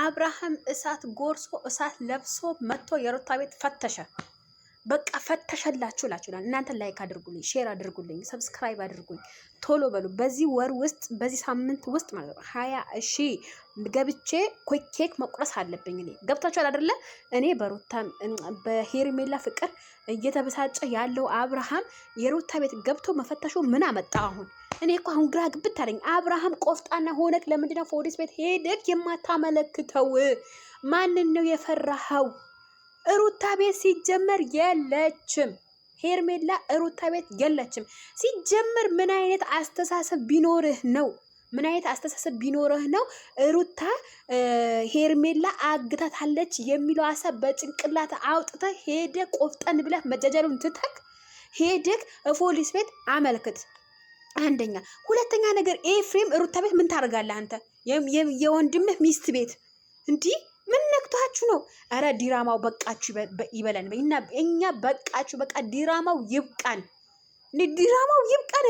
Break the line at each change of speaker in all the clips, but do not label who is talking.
አብርሃም እሳት ጎርሶ እሳት ለብሶ መጥቶ የሩታ ቤት ፈተሸ። በቃ ፈተሸላችሁ እላችኋለሁ። እናንተ ላይክ አድርጉልኝ፣ ሼር አድርጉልኝ፣ ሰብስክራይብ አድርጉኝ፣ ቶሎ በሉ። በዚህ ወር ውስጥ በዚህ ሳምንት ውስጥ ማለት ነው 20,000 ገብቼ ኬክ መቁረስ አለብኝ። እኔ ገብታችኋል አይደለ? እኔ በሩታ በሄርሜላ ፍቅር እየተበሳጨ ያለው አብርሃም የሩታ ቤት ገብቶ መፈተሹ ምን አመጣ? አሁን እኔ እኮ አሁን ግራ ግብት አለኝ። አብርሃም ቆፍጣና ሆነክ ለምንድነው ፖሊስ ቤት ሄደክ የማታመለክተው? ማንን ነው የፈራኸው? ሩታ ቤት ሲጀመር የለችም። ሄርሜላ ሩታ ቤት የለችም። ሲጀመር ምን አይነት አስተሳሰብ ቢኖርህ ነው? ምን አይነት አስተሳሰብ ቢኖርህ ነው ሩታ ሄርሜላ አግታታለች የሚለው ሀሳብ በጭንቅላት አውጥተህ ሄደህ ቆፍጠን ብለህ መጃጃሉን ትተክ ሄደህ ፖሊስ ቤት አመልክት። አንደኛ። ሁለተኛ ነገር ኤፍሬም ሩታ ቤት ምን ታደርጋለህ አንተ? የወንድምህ ሚስት ቤት እንዲህ ምን ነክቷችሁ ነው? አረ ዲራማው በቃችሁ ይበለን። እኛ በቃችሁ፣ በቃ ዲራማው ይብቃን። ዲራማው ይብቃን።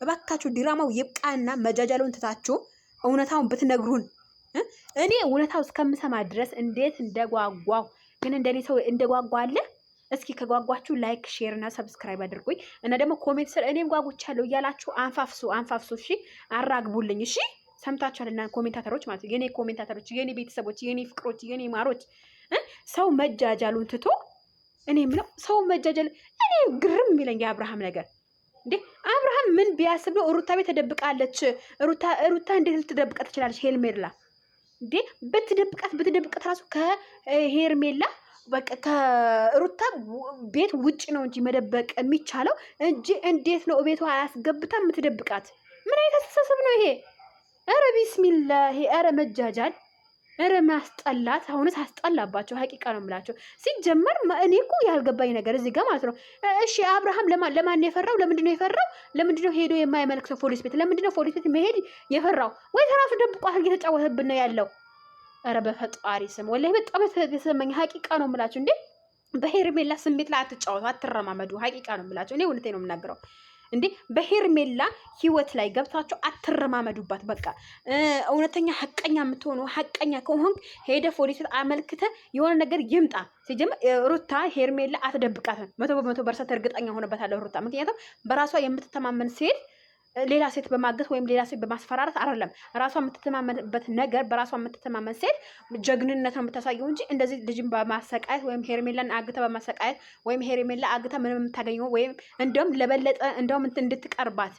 እባካችሁ ዲራማው ይብቃና መጃጃሉን ትታችሁ እውነታውን ብትነግሩን። እኔ እውነታው እስከምሰማ ድረስ እንዴት እንደጓጓው ግን እንደኔ ሰው እንደጓጓለ። እስኪ ከጓጓችሁ ላይክ ሼር እና ሰብስክራይብ አድርጉኝ እና ደግሞ ኮሜንት ስር እኔም ጓጉቻለሁ እያላችሁ አንፋፍሱ። እሺ አራግቡልኝ። እሺ ሰምታችኋልና ኮሜንታተሮች ማለት ነው። የኔ ኮሜንታተሮች፣ የኔ ቤተሰቦች፣ የኔ ፍቅሮች፣ የኔ ማሮች ሰው መጃጃሉን ትቶ እኔ ምለው ሰው መጃጃል እኔ ግርም የሚለኝ የአብርሃም ነገር እንዴ! አብርሃም ምን ቢያስብ ነው ሩታ ቤት ተደብቃለች? ሩታ እንዴት ልትደብቃ ትችላለች? ሄርሜላ እንዴ ብትደብቃት ራሱ ከሄርሜላ በቃ ከሩታ ቤት ውጭ ነው እንጂ መደበቅ የሚቻለው እንጂ እንዴት ነው ቤቷ አያስገብታ የምትደብቃት? ምን አይነት አስተሳሰብ ነው ይሄ? አረ ቢስሚላህ! አረ መጃጃል! አረ ማስጠላት! አሁንስ አስጠላባቸው። ሀቂቃ ነው የምላቸው። ሲጀመር እኔ እኮ ያልገባኝ ነገር እዚህ ጋር ማለት ነው። እሺ አብርሃም ለማን የፈራው? ለምንድነው የፈራው? ለምንድነው ሄዶ የማይመለክተው ፖሊስ ቤት? ለምንድነው ፖሊስ ቤት መሄድ የፈራው? ወይ ተራሱ ደብቋት እየተጫወተብን ነው ያለው? አረ በፈጣሪ ስም ወላሂ በጣም የተሰማኝ ሀቂቃ ነው የምላቸው። እንዴ በሄርሜላ ስሜት ላይ አትጫወቱ፣ አትረማመዱ። ሀቂቃ ነው የምላቸው። እኔ እውነቴን ነው የምናገረው። እንዴ በሄርሜላ ህይወት ላይ ገብታችሁ አትረማመዱባት። በቃ እውነተኛ ሀቀኛ የምትሆኑ ሀቀኛ ከሆንክ ሄደ ፖሊስ አመልክተ የሆነ ነገር ይምጣ። ሲጀምር ሩታ ሄርሜላ አትደብቃትም። 100% እርግጠኛ ሆነበታለሁ ሩታ። ምክንያቱም በራሷ የምትተማመን ሴት ሌላ ሴት በማገት ወይም ሌላ ሴት በማስፈራራት አይደለም። ራሷ የምትተማመንበት ነገር በራሷ የምትተማመን ሴት ጀግንነት ነው የምታሳየው እንጂ እንደዚህ ልጅን በማሰቃየት ወይም ሄርሜላን አግተ በማሰቃየት ወይም ሄርሜላ አግተ ምንም የምታገኘው ወይም እንደውም ለበለጠ እንደውም እንድትቀርባት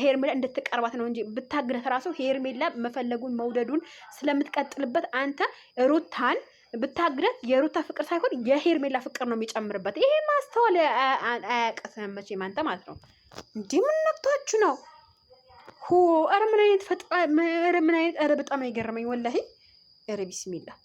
ሄርሜላ እንድትቀርባት ነው እንጂ ብታግረት ራሱ ሄርሜላ መፈለጉን መውደዱን ስለምትቀጥልበት አንተ ሩታን ብታግረት የሩታ ፍቅር ሳይሆን የሄርሜላ ፍቅር ነው የሚጨምርበት። ይሄ ማስተዋል አያቅትም መቼም አንተ ማለት ነው። እንዲህ ምን ነክቷችሁ ነው? ኧረ ምን አይነት በጣም አይገርመኝ ወላሂ። ኧረ ቢስሚላህ